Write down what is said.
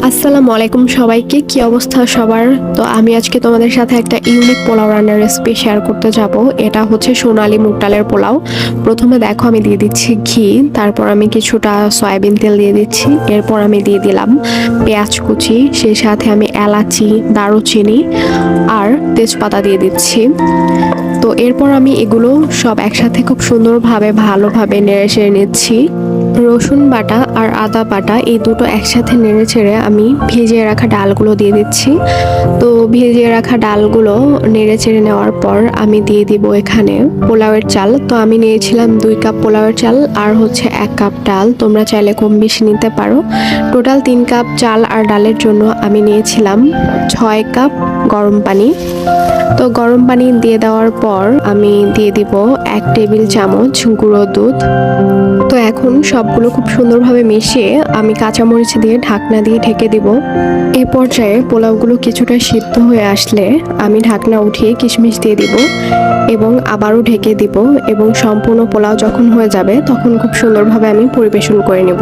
আসসালামু আলাইকুম সবাইকে, কি অবস্থা সবার? তো আমি আজকে তোমাদের সাথে একটা ইউনিক পোলাও রান্নার রেসিপি শেয়ার করতে যাব। এটা হচ্ছে সোনালী মুগ ডালের পোলাও। প্রথমে দেখো আমি দিয়ে দিচ্ছি ঘি, তারপর আমি কিছুটা সয়াবিন তেল দিয়ে দিচ্ছি, এরপর আমি দিয়ে দিলাম পেঁয়াজ কুচি, সেই সাথে আমি এলাচি, দারুচিনি আর তেজপাতা দিয়ে দিচ্ছি। তো এরপর আমি এগুলো সব একসাথে খুব সুন্দরভাবে ভালোভাবে নেড়ে চেড়ে নিচ্ছি। রসুন বাটা আর আদা বাটা এই দুটো একসাথে নেড়ে চেড়ে আমি ভিজিয়ে রাখা ডালগুলো দিয়ে দিচ্ছি। তো ভিজিয়ে রাখা ডালগুলো নেড়ে চেড়ে নেওয়ার পর আমি দিয়ে দিব এখানে পোলাওয়ের চাল। তো আমি নিয়েছিলাম 2 কাপ পোলাওয়ের চাল আর হচ্ছে 1 কাপ ডাল, তোমরা চাইলে কম বেশি নিতে পারো। টোটাল 3 কাপ চাল আর ডালের জন্য আমি নিয়েছিলাম 6 কাপ গরম পানি। তো গরম পানি দিয়ে দেওয়ার পর আমি দিয়ে দিব 1 টেবিল চামচ গুঁড়ো দুধ। তো এখন সবগুলো খুব সুন্দরভাবে মিশিয়ে আমি কাঁচামরিচ দিয়ে ঢাকনা দিয়ে ঢেকে দিব। এই পর্যায়ে পোলাওগুলো কিছুটা সিদ্ধ হয়ে আসলে আমি ঢাকনা উঠিয়ে কিশমিশ দিয়ে দিব এবং আবারও ঢেকে দিব, এবং সম্পূর্ণ পোলাও যখন হয়ে যাবে তখন খুব সুন্দরভাবে আমি পরিবেশন করে নেব।